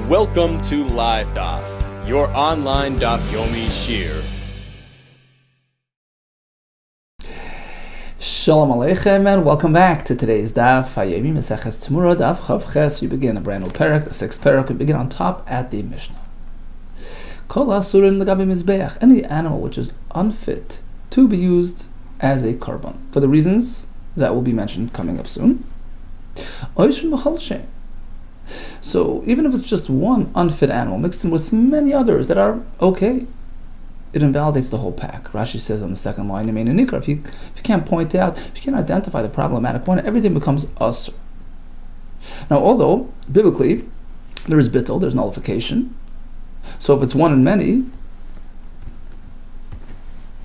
Welcome to LiveDaf, your online Daf Yomi Shir. Shalom Aleichem and welcome back to today's Daf Hayomi Maseches TEMURAH Daf Chav Ches. We begin a brand new parak, the sixth parak. We begin on top at the Mishnah. Kol asurin l'gabi mizbeach, any animal which is unfit to be used as a korban, for the reasons that will be mentioned coming up soon. Oishrin b'chol shein. So even if it's just one unfit animal mixed in with many others that are okay, it invalidates the whole pack. Rashi says on the second line, if you can't point out, if you can't identify the problematic one, everything becomes asur. Now, although biblically there is bittul, there's nullification. So if it's one in many,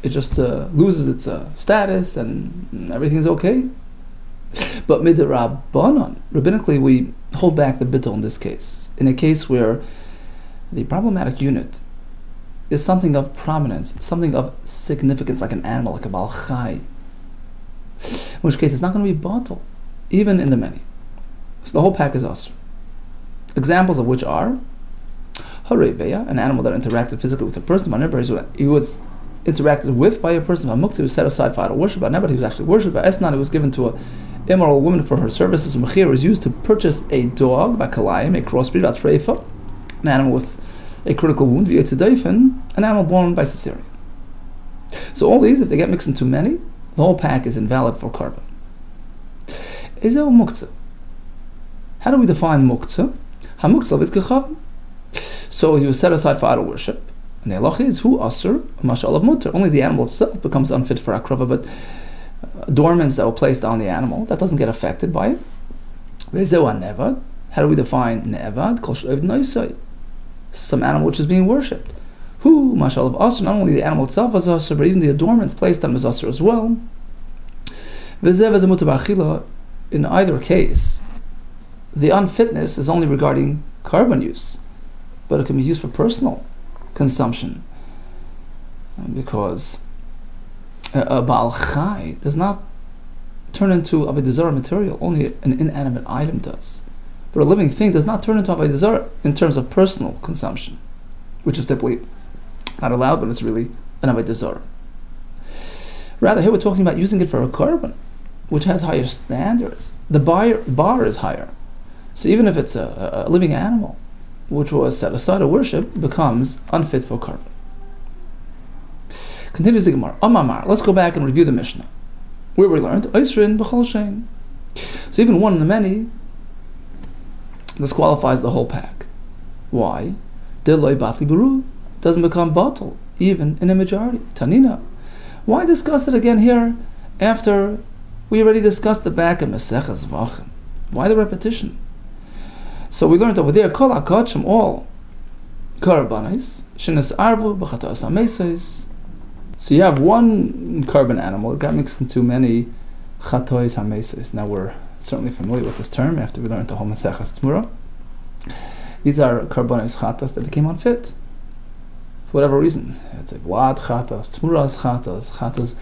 it just loses its status and everything's okay. But midrabanan, rabbinically, we hold back the bittul in this case. In a case where the problematic unit is something of prominence, something of significance, like an animal, like a bal chai, in which case it's not going to be batal, even in the many. So the whole pack is asur. Examples of which are harebeya, an animal that interacted physically with a person. He was interacted with by a person. Muktzah was set aside for idol worship. But he was actually worshipped. Esnan, he was given to an immoral woman for her services. Mechir was used to purchase a dog by kalayim, a crossbreed, atreifa, an animal with a critical wound, an animal born by cesarean. So all these, if they get mixed into many, the whole pack is invalid for korban. Ezel muktzah. How do we define muktzah? Ha-muktzah is gechav. So he was set aside for idol worship. And the halacha is who asur, mashal of mutter. Only the animal itself becomes unfit for akrava, but adornments that were placed on the animal, that doesn't get affected by it. Ve'zeu ha-nevad. How do we define nevad? Kol she'oived noisai. Some animal which is being worshipped. Who, mashal of asur, not only the animal itself is asur, but even the adornments placed on him is asur as well. In either case, the unfitness is only regarding korban use, but it can be used for personal consumption, because a Baal Chai does not turn into Avodah Zarah material, only an inanimate item does. But a living thing does not turn into Avodah Zarah in terms of personal consumption, which is typically not allowed, but it's really an Avodah Zarah. Rather, here we're talking about using it for a korban, which has higher standards. The bar is higher. So even if it's a living animal, which was set aside to worship, becomes unfit for korban. Continues the Gemara. Amamar. Let's go back and review the Mishnah, where we learned Oisrin b'chol shein. So even one in the many disqualifies the whole pack. Why? Deloi batli beru, doesn't become batal even in a majority. Tanina. Why discuss it again here after we already discussed the back of Maseches Vachim? Why the repetition? So we learned over there, kol hakachim, all korbanos shenes arvu b'chatos hamesos. So you have one korban animal, it got mixed into many chatos hamesos. Now we're certainly familiar with this term after we learned the whole Maseches TEMURAH. These are korbanos chatos that became unfit for whatever reason. It's a blood chatos, TEMURAH's chatos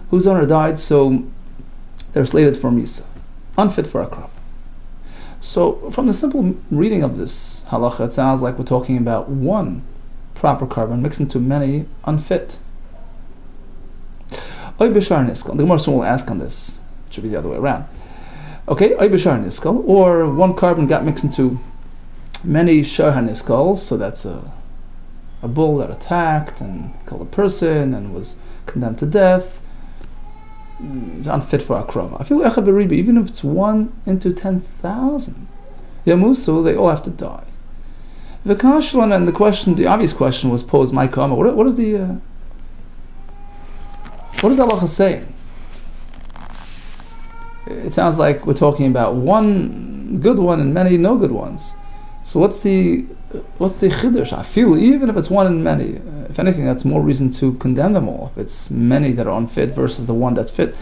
whose owner died, so they're slated for misa, unfit for akrav. So from the simple reading of this halacha, it sounds like we're talking about one proper korban mixed into many unfit. Oy b'shar niskal. The Gemara soon will ask on this. It should be the other way around. Okay, oy b'shar niskal, or one korban got mixed into many shar niskals. So that's a bull that attacked and killed a person and was condemned to death. Unfit for akrava. I feel echad beribi, even if it's 1 into 10,000. Yamusu, they all have to die. V'kashlan, and the obvious question was posed, my kama. What is Allah saying? It sounds like we're talking about one good one and many no good ones. So what's the chiddush? I feel even if it's one in many, if anything, that's more reason to condemn them all. If it's many that are unfit versus the one that's fit.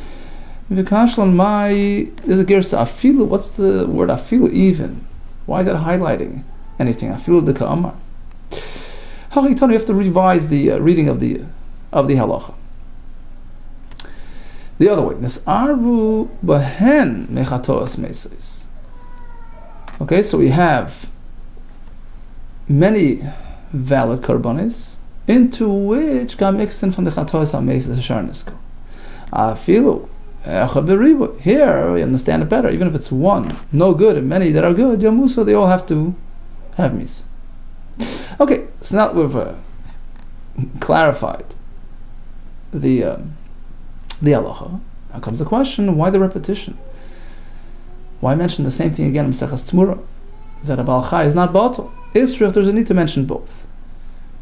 There's a girsa afilu. What's the word afilu even? Why is that highlighting anything? Afilu de ka'amar. You have to revise the reading of the halacha. The other way, Nes'arvu behen mechatos mesos. Okay, so we have many valid karbanis, into which got mixed in from the chatois ha-meis sharnisko. Afilu here we understand it better. Even if it's one no good and many that are good, yamuso, they all have to have mis. Okay, so now we've clarified the halacha. Now comes the question: why the repetition? Why mention the same thing again in Mesechas TEMURAH? That a Baal Chai is not batal. It's true. There's a need to mention both,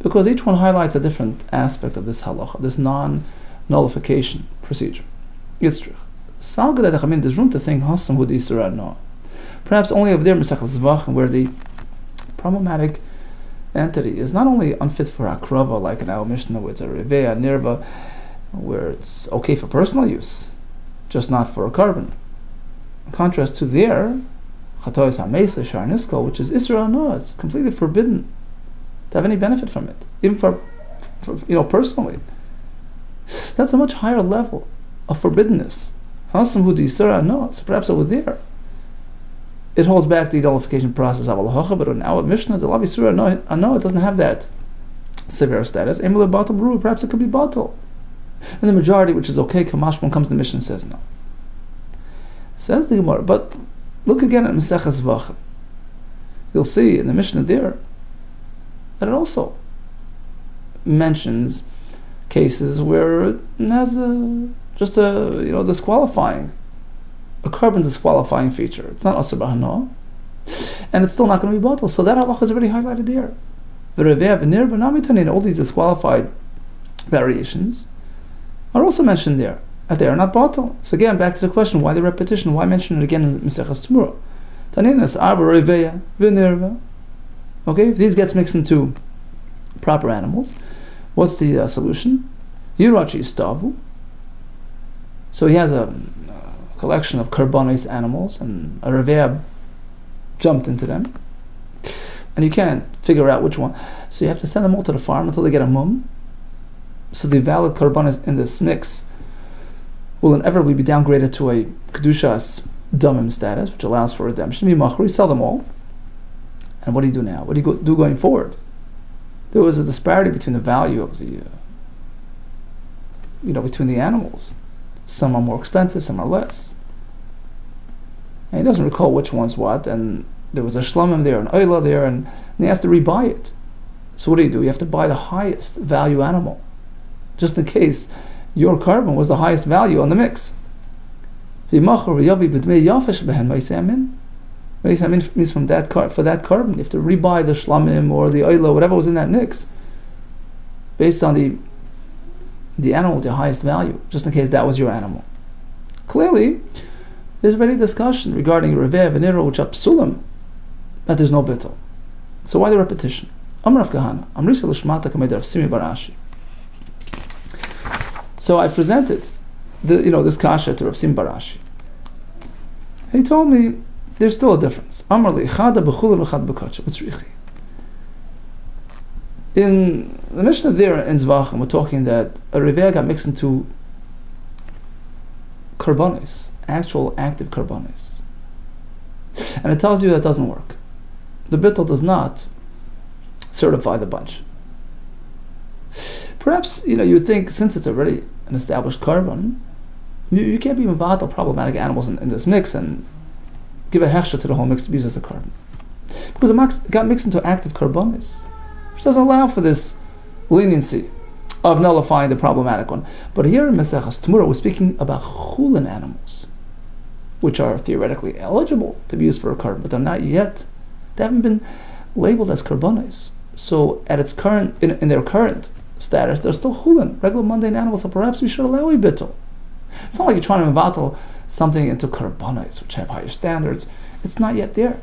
because each one highlights a different aspect of this halacha, this non-nullification procedure. It's true. There's room to think Hasam Hud Yisra no. Perhaps only over there Mesechas Zvachim, where the problematic entity is not only unfit for akrava, like in our Mishnah, where it's a reveya, nirva, where it's okay for personal use, just not for a carbon. In contrast to there, chatois ha-meis sharnisko, which is Isra no, it's completely forbidden to have any benefit from it, even for personally. So that's a much higher level of forbiddenness. Hasam Hud Yisra no. So perhaps over there it holds back the nullification process of halacha, but in our Mishnah, the Lav Yisra no, it doesn't have that severe status. Emile batal brew, perhaps it could be batal. And the majority, which is okay, Kamashmon comes to the Mishnah and says no. Says the Gemara, but look again at Mesechas Zvachim. You'll see in the Mishnah there that it also mentions cases where it has just a disqualifying, a carbon disqualifying feature. It's not asur b'hana, and it's still not going to be batal. So that halacha is already highlighted there. All these disqualified variations are also mentioned there, that they are not batal. So again, back to the question: why the repetition? Why mention it again in Mesechas TEMURAH? Taninas arba reveya v'nirva. Okay, if these gets mixed into proper animals, what's the solution? Yirachi istavu. So he has a collection of karbonis animals, and a reveya jumped into them, and you can't figure out which one. So you have to send them all to the farm until they get a mum. So the valid karbonis in this mix will inevitably be downgraded to a kedushas damim status, which allows for redemption. You sell them all, and what do you do now? What do you do going forward? There was a disparity between the value of the, between the animals. Some are more expensive, some are less. And he doesn't recall which one's what, and there was a shlamim there, an oila there, and he has to rebuy it. So what do? You have to buy the highest value animal, just in case your carbon was the highest value on the mix. Means for that carbon, you have to rebuy the shlamim or the oila, whatever was in that mix, based on the animal with the highest value, just in case that was your animal. Clearly, there's already discussion regarding Revev and Niro, which are psulim, that there's no bittul. So why the repetition? Amar Rav Kahana, Amrisa l'shmata kamei Rav Simi Barashi. So I presented this kasha to Rav Simi Barashi. And he told me there's still a difference. Amar li chada b'chul v'chad b'kacha. What's richi? In the Mishnah there in Zvachim, we're talking that a reveya got mixed into karbonis, actual active karbonis. And it tells you that doesn't work. The bittul does not certify the bunch. Perhaps, you would think, since it's already an established carbon, you can't be mevatel problematic animals in this mix and give a hechsher to the whole mix to be used as a carbon. Because it got mixed into active karbonis, which doesn't allow for this leniency of nullifying the problematic one. But here in Mesechas TEMURAH, we're speaking about chulin animals, which are theoretically eligible to be used for a carbon, but they're not yet. They haven't been labeled as karbonis. So at its current, in their current status, they're still chulin, regular mundane animals, so perhaps we should allow a bittul. It's not like you're trying to mevatel something into karbonis, which have higher standards. It's not yet there.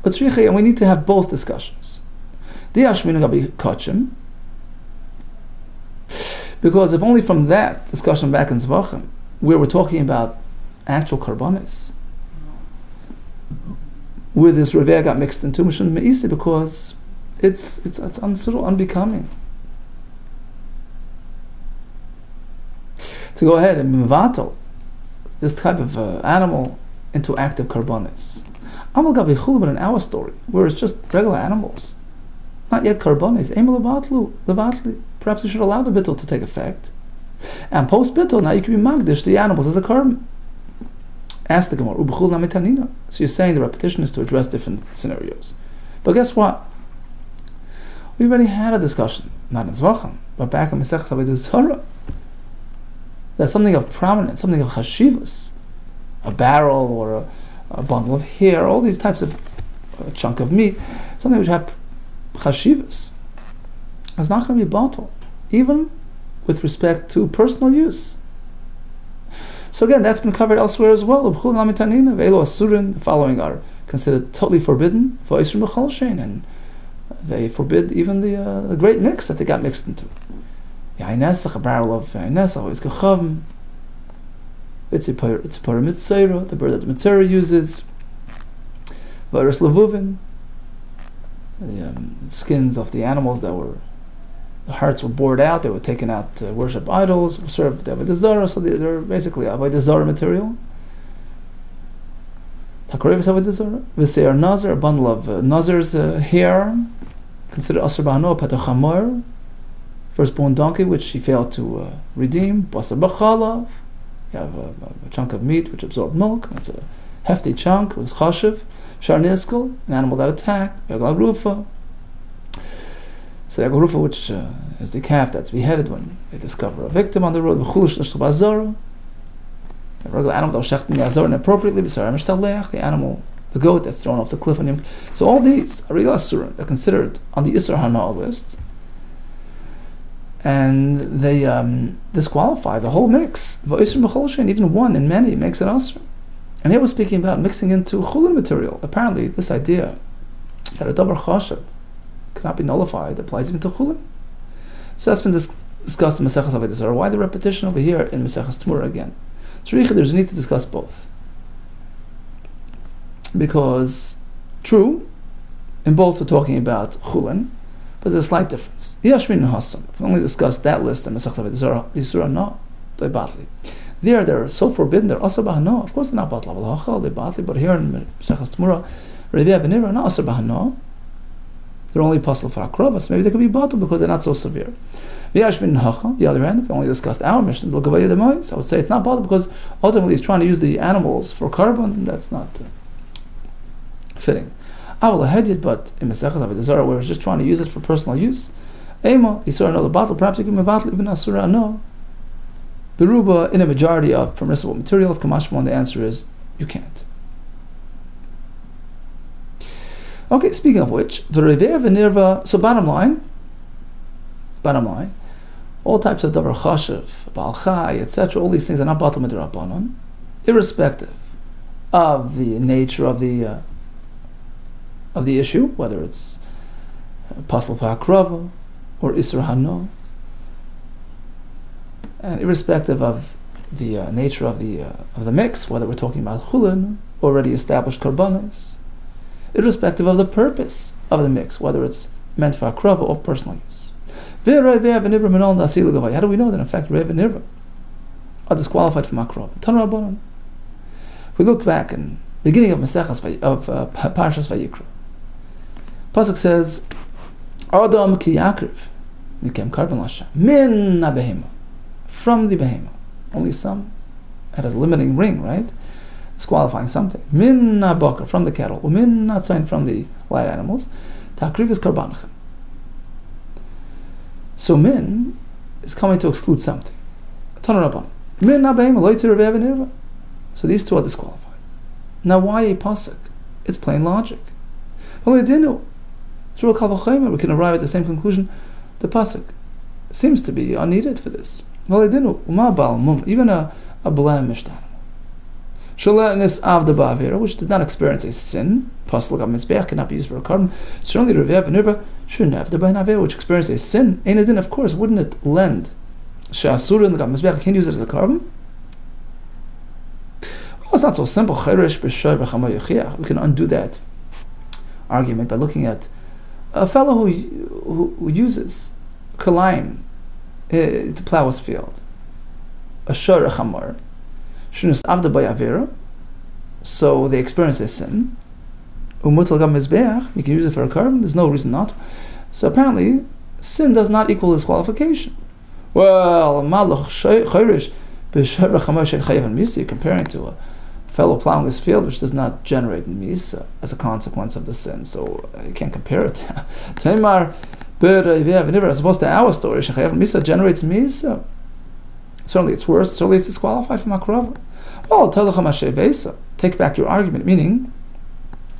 And we need to have both discussions. Because if only from that discussion back in Zvachim, where we're talking about actual karbonis, where this reveya got mixed into Mishun Me'isi, because it's unbecoming to go ahead and mevatel this type of animal into active karbonis. Amal gabi chulu, but in our story, where it's just regular animals, not yet karbonis, levatli. Perhaps you should allow the bittul to take effect. And post bittul, now you can be magdish the animals as a carbon. Ask the Gemara, ubechul namitanina. So you're saying the repetition is to address different scenarios. But guess what? We already had a discussion, not in Zvachim, but back in Mesechus Avodah Zarah. There's something of prominence, something of chashivas, a barrel or a bundle of hair, all these types of a chunk of meat, something which have chashivas. It's not going to be bottle, even with respect to personal use. So again, that's been covered elsewhere as well. The following are considered totally forbidden, and they forbid even the great mix that they got mixed into. A barrel of it's a parshanut-torah-comment, the bird that the Mitzvah uses. Virus levuvin, the skins of the animals that were, the hearts were bored out, they were taken out to worship idols, served avodah zarah, so they're basically avodah zarah material. Takrevis avodah zarah. V'seir nazar, a bundle of nazar's hair, considered asur b'hano, patachamor, firstborn donkey, which he failed to redeem. Basar b'chalav, you have a chunk of meat which absorbed milk, it's a hefty chunk, looks chashiv. Shar niskel, an animal that attacked. Yagla rufa. So yagla rufa, which is the calf that's beheaded when they discover a victim on the road. V'chulish l'shtav azara. A regular animal that was shechten yazor inappropriately. B'sar mishtaleach, the animal, the goat that's thrown off the cliff on him. So all these are real asurim. They're considered on the Isser Hana list, and they disqualify the whole mix. V'isr b'chol, even one in many makes it asur. And here we're speaking about mixing into chulin material. Apparently, this idea that a davar chashav cannot be nullified applies even to chulin. So that's been discussed in Mesechus Avodah Zarah. Why the repetition over here in Mesechus TEMURAH again? So there's a need to discuss both. Because, true, in both we're talking about chulin, but there's a slight difference. Yashmin and Hassam. If we only discuss that list in Mesechus Avodah Zarah, the surah no, they batli. They're so forbidden, they're asur b'hano. Of course they're not batla v'lachal, they're batli, but here in Mesechus TEMURAH, Revi'ah v'nira are not asur b'hano. They're only possible for akrovas. Maybe they could be batla because they're not so severe. V'yash min hacha, the other end, if we only discussed our mission, I would say it's not batla because ultimately he's trying to use the animals for carbon, and that's not fitting. Aval hadid, but in Mesechus Avodah Zarah, where he's just trying to use it for personal use, Ema, he saw another battle, perhaps you can be batla even asur b'hano. Beruba, in a majority of permissible materials, Kamashmon, the answer is you can't. Okay, speaking of which, the Reve'ah v'nirva, so bottom line, all types of davar chashiv, Baal Chai, etc., all these things are not batal midrabanan, irrespective of the nature of the issue, whether it's pasal fa'akrava or isra hano. And irrespective of the nature of the mix, whether we're talking about chulin, already established karbanos, irrespective of the purpose of the mix, whether it's meant for akrava or personal use. How do we know that in fact Rev and Nirva are disqualified from akrava? If we look back in the beginning of Mesechus of Parshas Vayikra, Pasuk says, Adam ki yakriv mikem karban lasha min behema. From the behema. Only some. That has a limiting ring, right? Disqualifying something. Min bakar, from the cattle. Umin natzain, from the wild animals. Takriv is karbanchem. So min is coming to exclude something. Tanur min behema loitzer rev and nirva. So these two are disqualified. Now why a pasuk? It's plain logic. Well, they didn't know. Through a kal v'chomer, we can arrive at the same conclusion. The pasuk seems to be unneeded for this. Well, they didn't know. Even a blemished animal. Shalatnis av the ba'avera, which did not experience a sin. Pasuk of mizbeach cannot be used for a carbon. Certainly, Reve'ah v'nirva shouldn't have the ba'avera, which experienced a sin. Ein adin, of course, wouldn't it lend? Sha'asura and the mizbeach can't use it as a carbon. Well, it's not so simple. We can undo that argument by looking at a fellow who uses kalayim to plow his field. A shor chamor, shunas avda by avera, so they experience a sin. Umutal gam mizbeach, you can use it for a carbon, there's no reason not to. So apparently, sin does not equal disqualification. Well, malach chayrish b'shevra chamash and chayav and misa, you're comparing to a fellow plowing his field, which does not generate misa as a consequence of the sin. So you can't compare it. Tamar, as opposed to our story, shechayav and misa generates misa. Certainly it's worse. Certainly it's disqualified from akrava. Well, take back your argument. Meaning,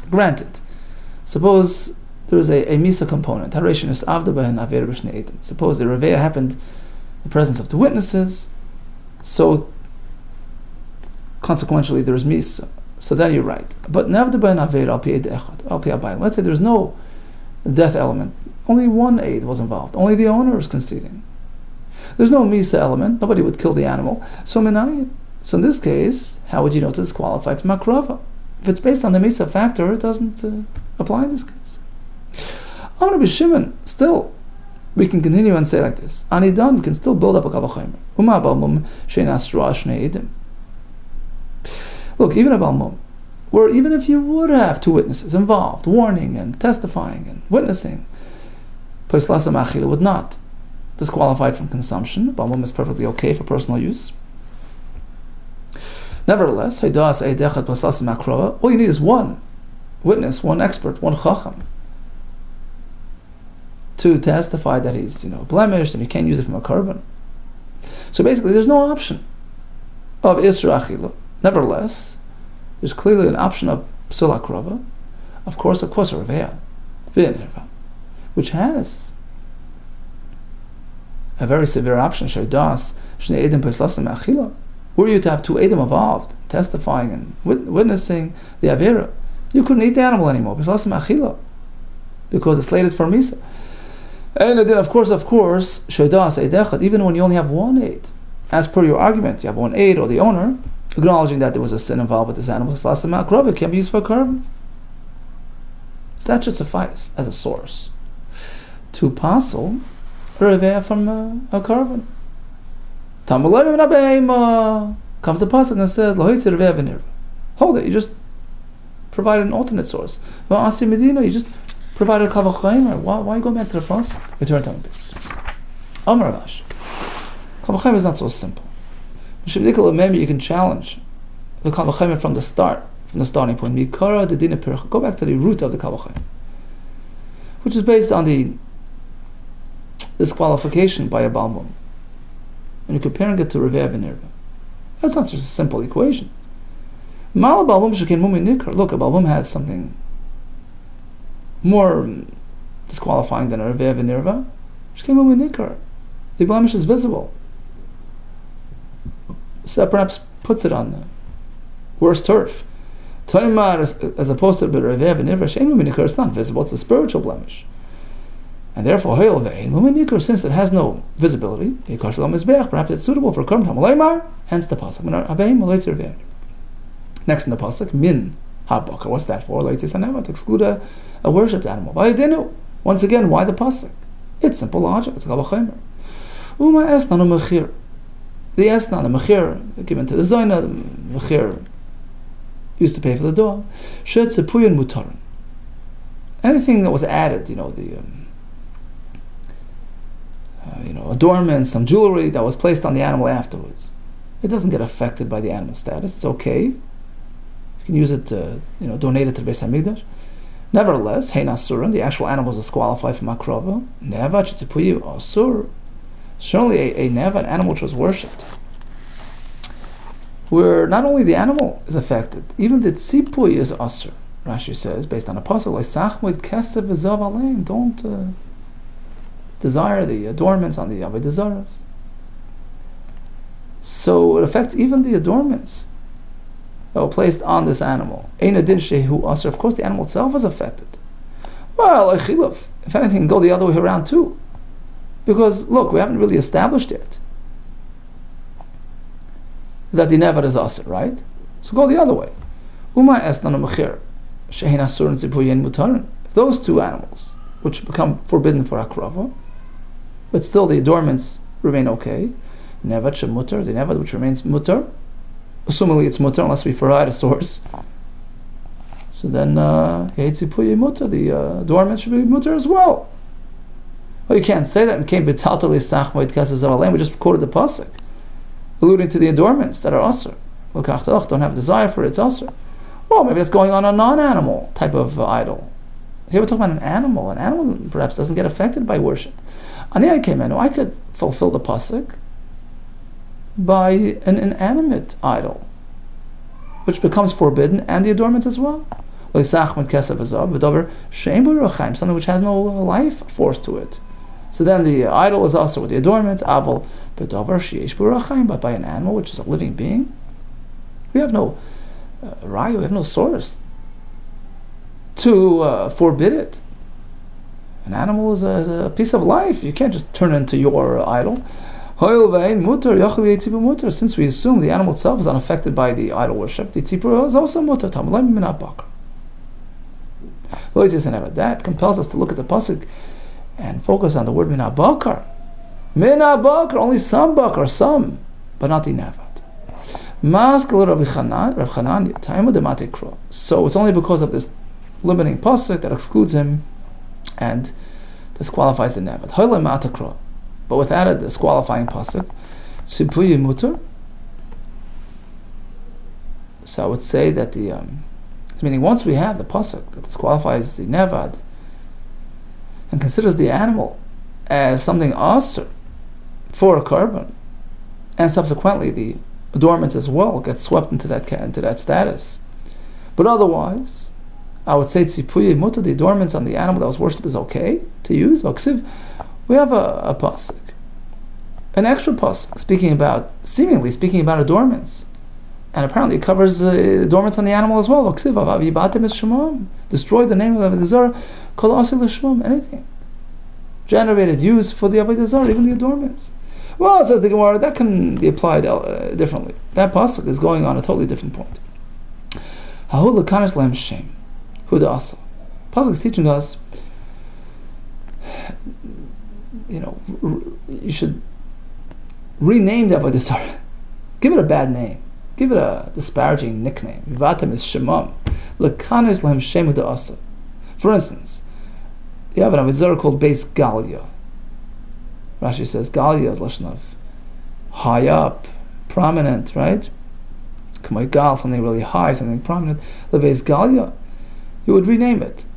granted, suppose there is a misa component. Suppose the reveya happened in the presence of the witnesses, so consequentially there is misa. So then you're right. But let's say there's no death element. Only one aid was involved. Only the owner is conceding. There's no misa element. Nobody would kill the animal. So in this case, how would you know to disqualify from akrava? If it's based on the misa factor, it doesn't apply in this case. Amar Shimon, still, we can continue and say like this. Anidan, we can still build up a kavachimer. Look, even a balmum, where even if you would have two witnesses involved, warning and testifying and witnessing, it would not disqualified from consumption. Balmum is perfectly okay for personal use. Nevertheless, all you need is one witness, one expert, one chacham to testify that he's blemished and you can't use it from a korban. So basically, there's no option of isra achila. Nevertheless, there's clearly an option of psul akrava, of course, reveya, which has a very severe option. Sheidas shnei edim peislasim achila. Were you to have two edim involved, testifying and witnessing the avera, you couldn't eat the animal anymore, peislasim achila, because it's slated for misa. And then, of course, sheidas eidechad, even when you only have one aid, as per your argument, you have one aid or the owner, acknowledging that there was a sin involved with this animal, peislasim akrava, it can be used for korban. So that should suffice as a source to passel reveya from a korban. Comes the pasuk and says, hold it, you just provide an alternate source. You just provide a kavachimer. Why go back to the pasuk? Return to please. Amar Rash. Kavachimer is not so simple. Maybe you can challenge the kavachimer from the start, from the starting point. Go back to the root of the kavachimer, which is based on the disqualification by a balmum. And you're comparing it to reveya v'nirva. That's not just a simple equation. Look, a balmum has something more disqualifying than a reveya v'nirva. The blemish is visible. So that perhaps puts it on the worse turf. As opposed to reveya v'nirva, it's not visible, it's a spiritual blemish. And therefore, since it has no visibility, perhaps it's suitable for korban, hence the pasuk. Next in the pasuk, min habaka. What's that for? To exclude a worshipped animal. Once again, why the pasuk? It's simple logic. It's kavachimer. The esna, the mechir given to the zayna, the mechir used to pay for the dog. Anything that was added, adornments, some jewelry that was placed on the animal afterwards, it doesn't get affected by the animal status. It's okay. You can use it to, donate it to the Beis Hamikdash. Nevertheless, hey nasuran, the actual animal is disqualified from akrava. Neva chitzipuyu asur. Certainly a neva, an animal which was worshipped, where not only the animal is affected, even the tzipui is asur. Rashi says, based on a pasuk, don't desire the adornments on the avodah zaros. So it affects even the adornments that were placed on this animal. Of course, the animal itself is affected. Well, if anything, go the other way around too. Because, look, we haven't really established yet that the nevad is asr, right? So go the other way. If those two animals, which become forbidden for akrava, but still the adornments remain okay, nevad shemutar, the nevad which remains mutar, assumingly it's mutar unless we provide a source. So then, the adornment should be mutter as well. Well, you can't say that. We just quoted the pasuk, alluding to the adornments that are asur. Don't have desire for it, it's asur. Well, maybe that's going on a non-animal type of idol. Here we're talking about an animal. An animal perhaps doesn't get affected by worship. I could fulfill the pasuk by an inanimate idol, which becomes forbidden, and the adornments as well. Something which has no life force to it. So then the idol is also with the adornments, but by an animal, which is a living being, we have no raya, we have no source to forbid it. An animal is a piece of life. You can't just turn it into your idol. Since we assume the animal itself is unaffected by the idol worship, the tzipurah is also mutter. That compels us to look at the pasuk and focus on the word min bakar. Min bakar, only some bakar, some, but not the nevad. So it's only because of this limiting pasuk that excludes him and disqualifies the nevad. But without a disqualifying pasuk, tzipuyi mutter. So I would say that meaning once we have the pasuk that disqualifies the nevad and considers the animal as something asur for a korban, and subsequently the adornments as well get swept into that status. But otherwise, I would say tzipuyi mutter, the adornments on the animal that was worshipped is okay to use. We have a pasuk, an extra pasuk, seemingly speaking about adornments. And apparently it covers adornments on the animal as well. Destroy the name of Avodah Zarah, kol asur l'shmam, anything generated, used for the Avodah Zarah, even the adornments. Well, says the Gemara, that can be applied differently. That pasuk is going on a totally different point. Pasuk is teaching us, you should rename the Avodah Zarah. Give it a bad name. Give it a disparaging nickname. Vivatem is shemam. Lekanis lehem shemu de'asa. For instance, you have an Avodah Zarah called Beis Galia. Rashi says Galia is lashon of high up, prominent, right? Kamay Gal, something really high, something prominent. Beis Galia. You would rename it.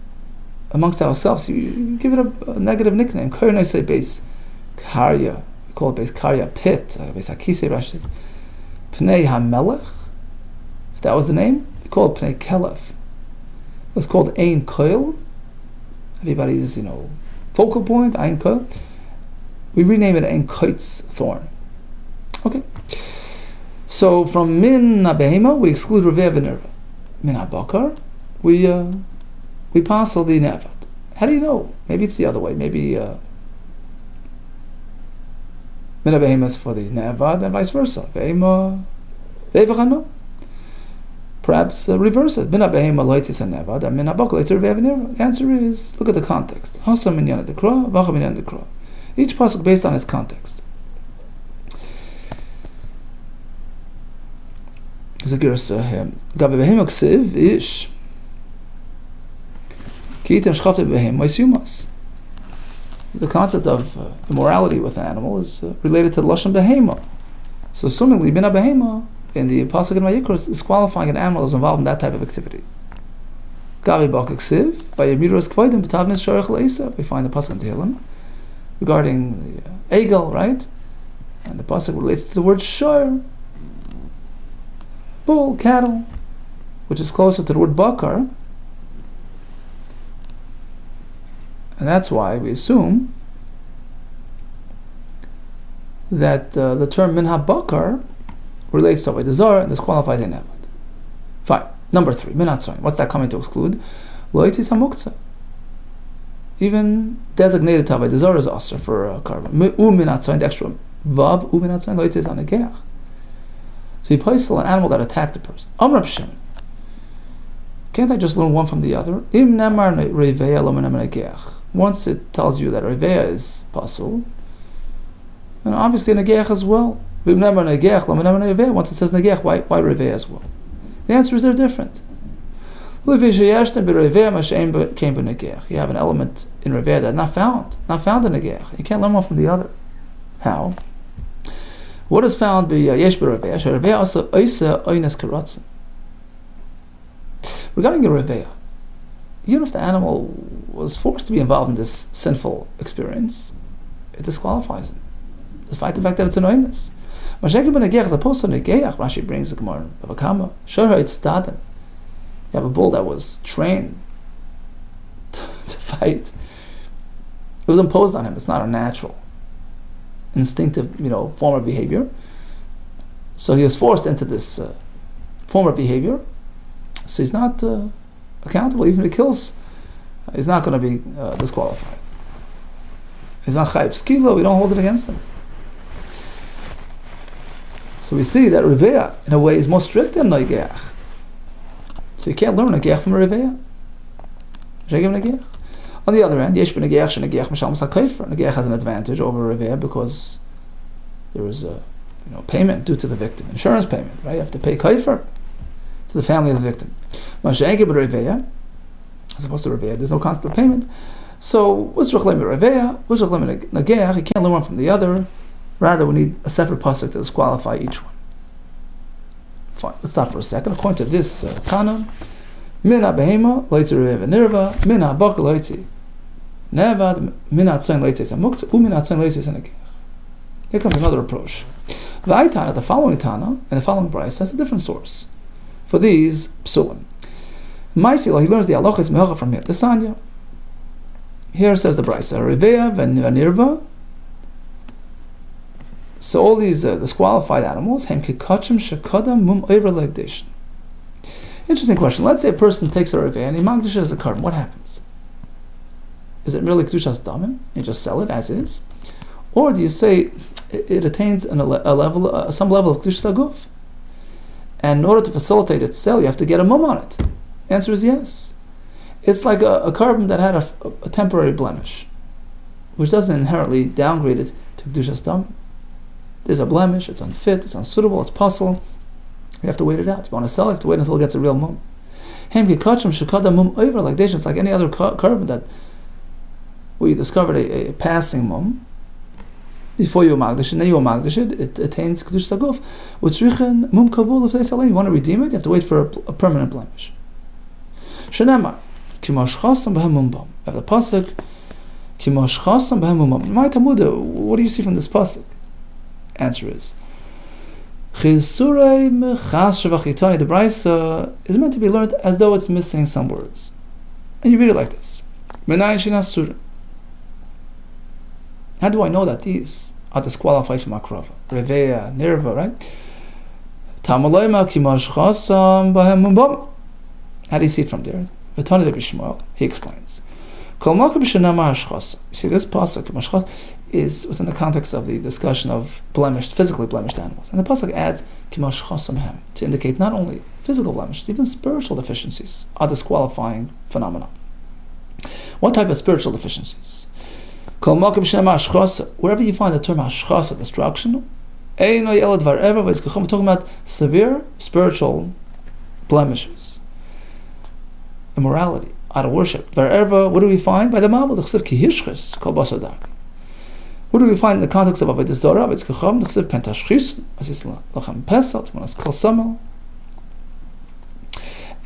Amongst ourselves, you give it a negative nickname. Kohen say Beis Karya. We call it Beis Karya, pit. Beis Akise, Rashi says. Pnei HaMelech, if that was the name, we call it Pnei Kelev. It was called Ein Koil. Everybody's, focal point, Ein Koil. We rename it Ein Koitz, thorn. Okay. So from Min HaBehema, we exclude Reveh v'Nerva. Min HaBakar, we parcel the Nevad. How do you know? Maybe it's the other way. Maybe Min HaBehema is for the Nevad and vice versa. Behema, Vevachano. Perhaps reverse it. Min HaBehema loitzis HaNevad and Min HaBakar loitzis Reveh v'Nerva. The answer is, look at the context. Hasa minyan dekra, vacha minyan dekra. Each pasuk based on its context. There's a girsa here. Gabe behema ksiv ish. Ki item shchavte behema yisumas. The concept of immorality with an animal is related to lashon behema. So assumingly, min behema in the pasuk in Vayikra is disqualifying an animal that's involved in that type of activity. Gabe bakak ksiv vayemiros kvoidim b'tavnis sharech leisa. We find the pasuk in Tehillim regarding the egel, right? And the pasuk relates to the word shor, bull, cattle, which is closer to the word bakar. And that's why we assume that the term min ha-bakar relates to Avodah Zarah and disqualifies a nevad. Fine. Number 3, min ha-tzoyin. What's that coming to exclude? Lo yitis ha-muktzah. Even designated to Avodah Zarah is asur for a korban. Min ha-tzoyin, the extra vav, min ha-tzoyin, lo yitis ha-negeach. So you posel an animal that attacked a person. Amr Shimon. Can't I just learn one from the other? Im nemar reveya lo min ha-negeach. Once it tells you that reveya is pasul, and obviously negeach as well. Once it says negeach, why reveya as well? The answer is they're different. You have an element in Reveh that not found in Negech. You can't learn one from the other. How? What is found by Yesh B'Reveh? Reveh also Oisa Oynes Karatzen. Regarding a Reveh, even if the animal was forced to be involved in this sinful experience, it disqualifies him, despite the fact that it's an Oynes. Masheke B'Negech, as opposed to Negech, Rashi brings the Gemara of a Kama. Shorha it's Stadim. You have a bull that was trained to fight. It was imposed on him. It's not a natural, instinctive, form of behavior. So he was forced into this form of behavior. So he's not accountable. Even if he kills, he's not going to be disqualified. He's not chayiv skila. We don't hold it against him. So we see that Reveh, in a way, is more strict than Negeach. So you can't learn Negeach from a Reveh. On the other hand, Yesh B'Negeach Shenegeach Mishalmas HaKofer. Negeach has an advantage over Reveh because there is a payment due to the victim, insurance payment, right? You have to pay Kofer to the family of the victim. Masha'enke B'Reveh, as opposed to Reveh, there's no concept of payment. So what's Rechlem Reveh? What's Rechlem Negeach? You can't learn one from the other. Rather, we need a separate pasuk to disqualify each one. Fine, let's stop for a second. According to this Tana, Mina behema loitzi Reveh v'nirva, Mina bakar loitzi nevad, Mina tzayin loitzi samuktzah, Mina tzayin loitzi senekech. Here comes another approach. V'ai the following Tana, and the following Bryce has a different source for these psulim. Maisila, he learns the halachas mehacha from here. The Sanya. Here says the Bryce, Reveh v'nirva. So all these disqualified animals, interesting question. Let's say a person takes a Reveh and he magdish it as a carbon. What happens? Is it merely kedushas damim? You just sell it as is, or do you say it attains some level of kedushas aguf? And in order to facilitate its sale, you have to get a mum on it. Answer is yes. It's like a carbon that had a temporary blemish, which doesn't inherently downgrade it to kedushas damim. There's a blemish, it's unfit, it's unsuitable, it's puzzle. You have to wait it out. You want to sell it, you have to wait until it gets a real mum. It's like any other carbon that we discovered a passing mum before you magdish, and then you magdish it, it attains kedush saguf. You want to redeem it, you have to wait for a permanent blemish. Shenema, have the pasuk, my Talmud, what do you see from this pasuk? Answer is the Brisa is meant to be learned as though it's missing some words. And you read it like this. How do I know that these are disqualified from Akrava? Reveh, Nirva, right? How do you see it from there? He explains. You see, this pasuk is within the context of the discussion of physically blemished animals. And the pasuk adds to indicate not only physical blemishes, even spiritual deficiencies are disqualifying phenomena. What type of spiritual deficiencies? Wherever you find the term hashchasa, destruction, we're talking about severe spiritual blemishes, immorality, out of worship. Wherever, what do we find? By the Mabul, what do we find in the context of Avodah Zarah? It's Kacham, the Chsiv Pentashchis, Asis Lachem Pesach, Manas Kol Samel.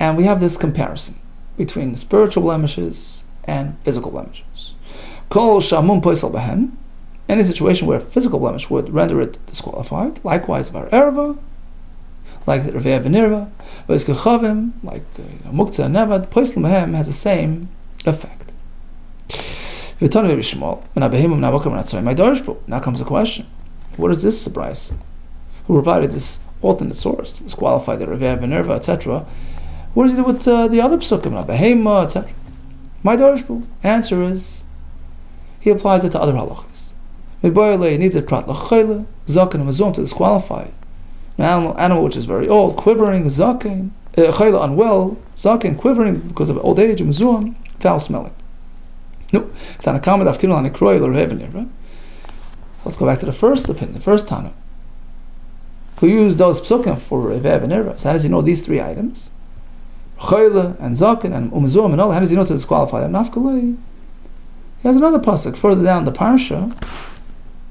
And we have this comparison between spiritual blemishes and physical blemishes. Kol Shamun Poisal Behen, any situation where physical blemish would render it disqualified. Likewise, Var Erva, like Reveh V'Nirva, V'ez Kachavim, like Muktzah and Nevad, Poisal Behen has the same effect. Now comes the question: what is this surprise? Who provided this alternate source to disqualify the Reveh, V'Nirva, etc.? What does he do with the other psukim, Behema, etc.? My Darshbu answer is he applies it to other halachas. He needs a prat l'chayla, zaken and mazum to disqualify an animal which is very old, quivering, zaken, chayla unwell, zaken quivering because of old age, and mazum foul smelling. No, it's not a comment of Kinul and Ikroy or Revenir. Let's go back to the first opinion, the first Tana, who used those psukim for Reveh and Nirva. So how does he know these three items? Choyle and Zaken and Umezum and all. How does he know to disqualify them? Nafkalei. He has another pasuk further down the parsha,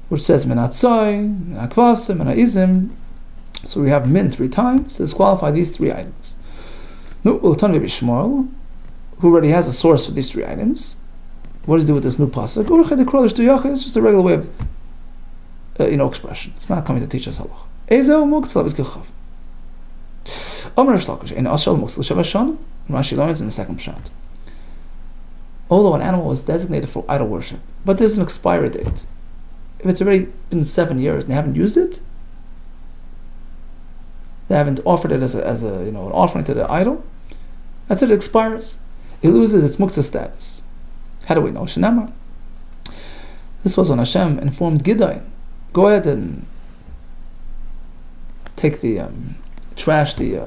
which says Menatzoi, Menakvasim, Mena'izim. So we have min 3 times to disqualify these 3 items. No, Utan Rebbe Shmuel, who already has a source for these 3 items. What does he do with this new pasuk? It's just a regular way of expression. It's not coming to teach us halach. Rashi learns in the second pshat. Although an animal was designated for idol worship, but there's an expiry date. If it's already been 7 years and they haven't used it, they haven't offered it as an offering to the idol, that's it expires. It loses its muktzah status. How do we know? Shenamar. This was when Hashem informed Gideon, go ahead and take trash the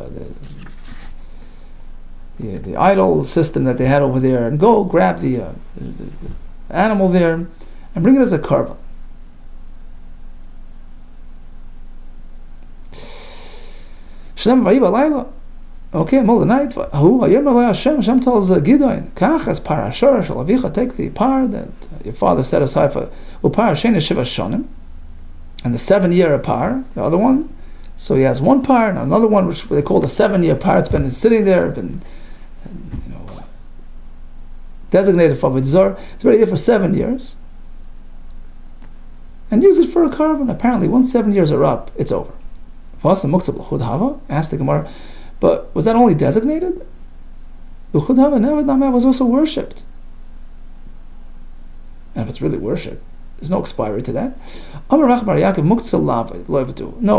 idol system that they had over there, and go grab the animal there and bring it as a carbon. Okay, middle of the night. Hashem tells Gideon, take the par that your father set aside for and the 7-year par, the other one. So he has one par and another one, which they call the 7-year par. It's been sitting there, designated for Avodah. It's already there for 7 years. And use it for a carbon. Apparently, once 7 years are up, it's over. Asked the Gemara, but was that only designated? L'chud hava nevad was also worshipped. And if it's really worshipped, there's no expiry to that. No,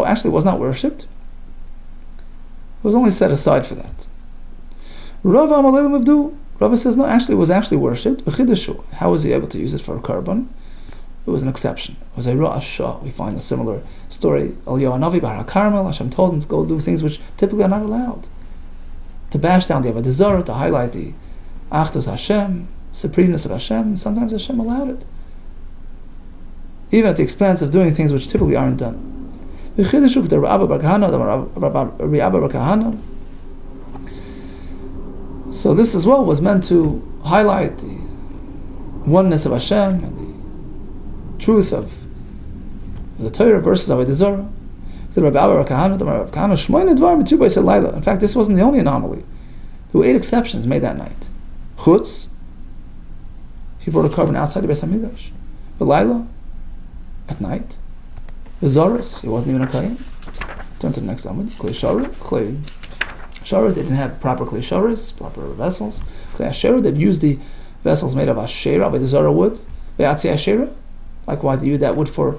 actually it was not worshipped. It was only set aside for that. Rava says, no, actually it was actually worshipped. How was he able to use it for a carbon? It was an exception. It was a ra'ashah. We find a similar story. Hashem told him to go do things which typically are not allowed. To bash down the Avodah Zarah, to highlight the Achdus Hashem, supremeness of Hashem. Sometimes Hashem allowed it, even at the expense of doing things which typically aren't done. So this as well was meant to highlight the oneness of Hashem and the truth of the Torah versus Avodah Zarah. In fact, this wasn't the only anomaly. There were 8 exceptions made that night. Chutz, he brought a carbon outside the Beis Hamikdash. B'layla, at night. Bezaris, he wasn't even a kohen. Turn to the next Talmud. Klei Shara, they didn't have proper Klei Sharas, proper vessels. Klei Asherah, they'd use the vessels made of Asherah, Avodah Zarah wood. Be'atzi Asherah. Likewise, they used that wood for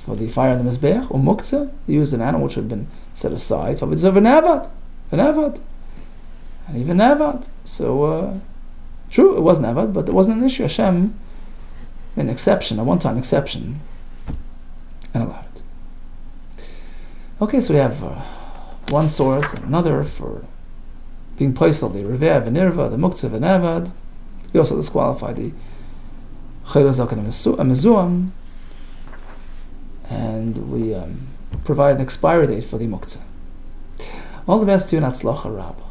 the fire on the Mizbeach. Or Muktzah, they used an animal which had been set aside. For V'nevad. And even Nevad. So, true, it was Nevad, but it wasn't an issue. Hashem, an exception, a one-time exception, and allowed it. Okay, so we have one source and another for being placed on the Reveh, V'nirva, the Muktzah, V'nevad. We also disqualify the Chayla Zaken and Mezuam, and we provide an expiry date for the Muktzah. All the best to you, and Atzlacha Rabbah.